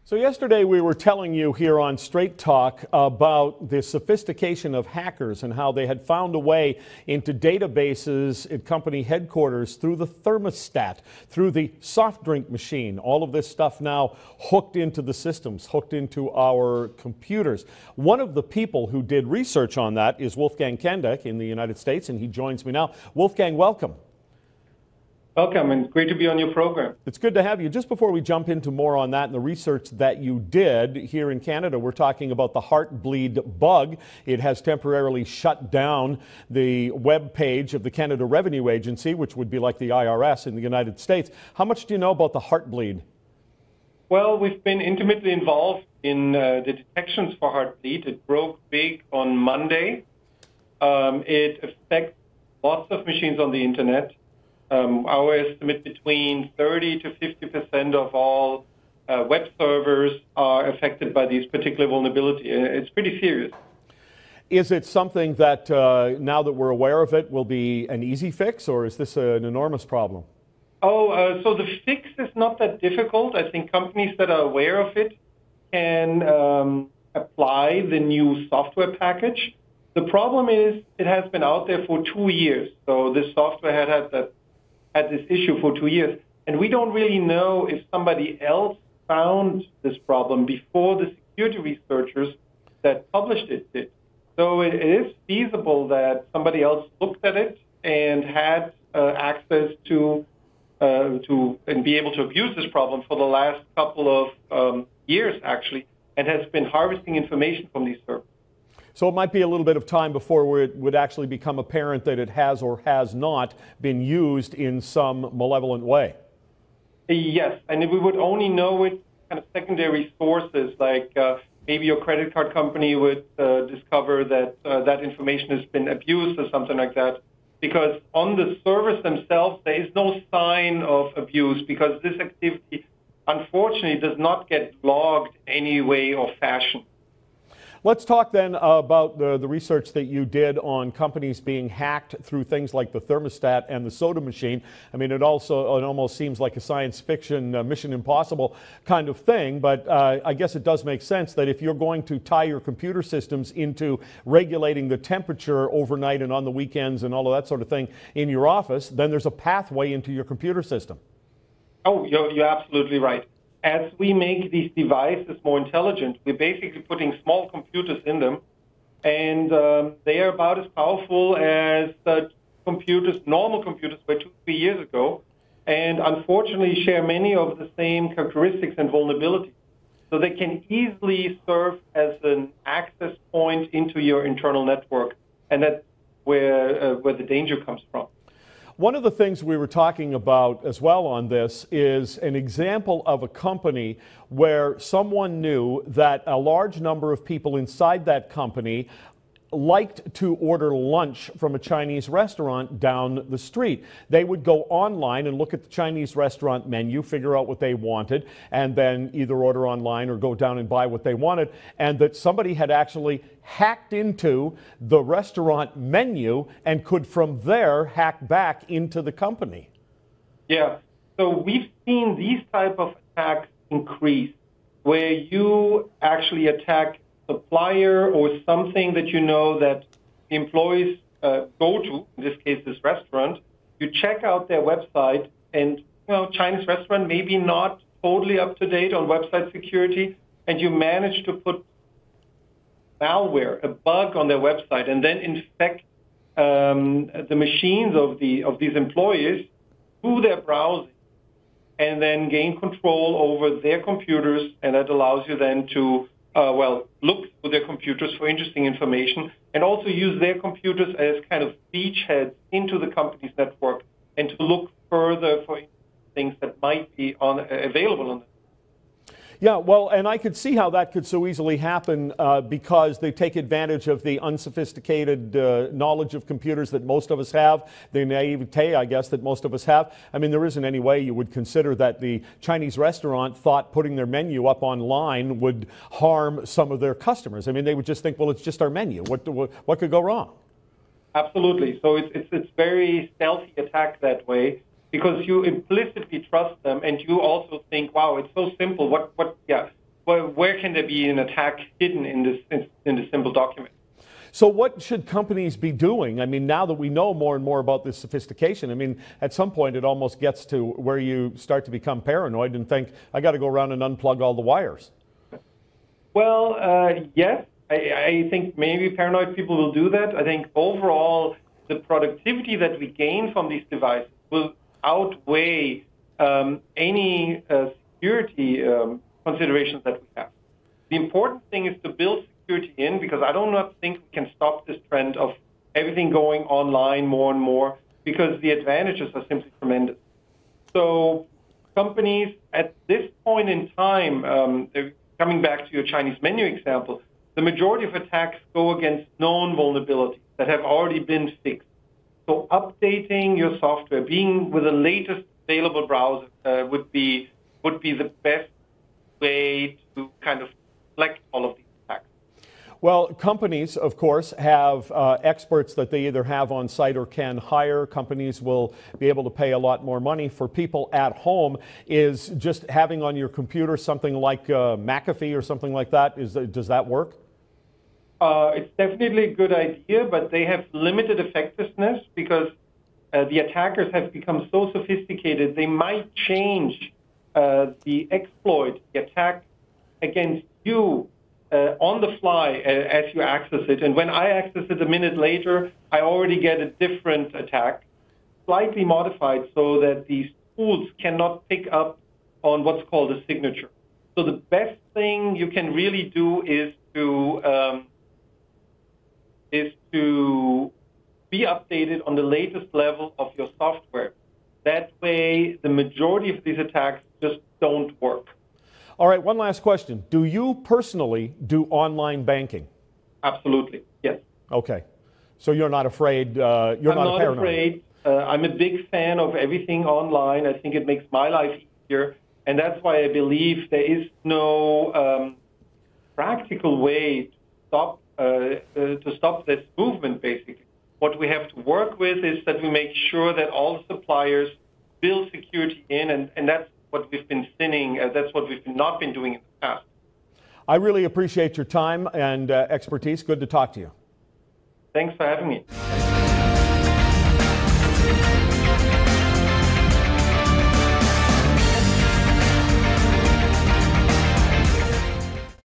So yesterday we were telling you here on Straight Talk about the sophistication of hackers and how they had found a way into databases at company headquarters through the thermostat, through the soft drink machine. All of this stuff now hooked into the systems, hooked into our computers. One of the people who did research on that is Wolfgang Kendeck in the United States, and he joins me now. Wolfgang, welcome. Welcome, and great to be on your program. It's good to have you. Just before we jump into more on that and the research that you did here in Canada, we're talking about the Heartbleed bug. It has temporarily shut down the web page of the Canada Revenue Agency, which would be like the IRS in the United States. How much do you know about the Heartbleed? Well, we've been intimately involved in the detections for Heartbleed. It broke big on Monday. It affects lots of machines on the internet. Our estimate, between 30 to 50% of all web servers are affected by these particular vulnerabilities. It's pretty serious. Is it something that, now that we're aware of it, will be an easy fix, or is this an enormous problem? So the fix is not that difficult. I think companies that are aware of it can apply the new software package. The problem is it has been out there for 2 years. So this software had this issue for 2 years. And we don't really know if somebody else found this problem before the security researchers that published it did. So it is feasible that somebody else looked at it and had access to and be able to abuse this problem for the last couple of years, actually, and has been harvesting information from these servers. So it might be a little bit of time before it would actually become apparent that it has or has not been used in some malevolent way. Yes, and we would only know it kind of secondary sources, like maybe your credit card company would discover that that information has been abused or something like that. Because on the servers themselves, there is no sign of abuse, because this activity, unfortunately, does not get logged any way or fashion. Let's talk then about the research that you did on companies being hacked through things like the thermostat and the soda machine. I mean, it almost seems like a science fiction Mission Impossible kind of thing, but I guess it does make sense that if you're going to tie your computer systems into regulating the temperature overnight and on the weekends and all of that sort of thing in your office, then there's a pathway into your computer system. Oh, you're absolutely right. As we make these devices more intelligent, we're basically putting small computers in them, and they are about as powerful as normal computers were 2-3 years ago, and unfortunately share many of the same characteristics and vulnerabilities. So they can easily serve as an access point into your internal network, and that's where the danger comes from. One of the things we were talking about as well on this is an example of a company where someone knew that a large number of people inside that company liked to order lunch from a Chinese restaurant down the street. They would go online and look at the Chinese restaurant menu, figure out what they wanted, and then either order online or go down and buy what they wanted, and that somebody had actually hacked into the restaurant menu and could from there hack back into the company. Yeah, so we've seen these type of attacks increase, where you actually attack supplier or something that you know that employees go to, in this case this restaurant. You check out their website, and Chinese restaurant maybe not totally up to date on website security, and you manage to put malware, a bug on their website, and then infect the machines of these employees through their browsing, and then gain control over their computers, and that allows you then to look through their computers for interesting information, and also use their computers as kind of beachheads into the company's network, and to look further for things that might be available on them. Yeah, well, and I could see how that could so easily happen because they take advantage of the unsophisticated knowledge of computers that most of us have, the naivete, I guess, that most of us have. I mean, there isn't any way you would consider that the Chinese restaurant thought putting their menu up online would harm some of their customers. I mean, they would just think, well, it's just our menu. What could go wrong? Absolutely. So it's very stealthy attack that way, because you implicitly trust them, and you also think, wow, it's so simple. where can there be an attack hidden in this simple document? So what should companies be doing? I mean, now that we know more and more about this sophistication, I mean, at some point it almost gets to where you start to become paranoid and think, I got to go around and unplug all the wires. Well, yes, I think maybe paranoid people will do that. I think overall, the productivity that we gain from these devices will outweigh any security considerations that we have. The important thing is to build security in, because I do not think we can stop this trend of everything going online more and more, because the advantages are simply tremendous. So companies at this point in time, coming back to your Chinese menu example, the majority of attacks go against known vulnerabilities that have already been fixed. So updating your software, being with the latest available browser would be the best way to kind of select all of these attacks. Well, companies, of course, have experts that they either have on site or can hire. Companies will be able to pay a lot more money. For people at home, is just having on your computer something like McAfee or something like that, does that work? It's definitely a good idea, but they have limited effectiveness because the attackers have become so sophisticated, they might change the exploit, the attack against you on the fly as you access it. And when I access it a minute later, I already get a different attack, slightly modified so that these tools cannot pick up on what's called a signature. So the best thing you can really do is to be updated on the latest level of your software. That way, the majority of these attacks just don't work. All right, one last question. Do you personally do online banking? Absolutely, yes. Okay. So you're not afraid, I'm not afraid. I'm a big fan of everything online. I think it makes my life easier. And that's why I believe there is no practical way to stop this movement, basically. What we have to work with is that we make sure that all the suppliers build security in, and that's what we've been sinning, that's what we've not been doing in the past. I really appreciate your time and expertise. Good to talk to you. Thanks for having me.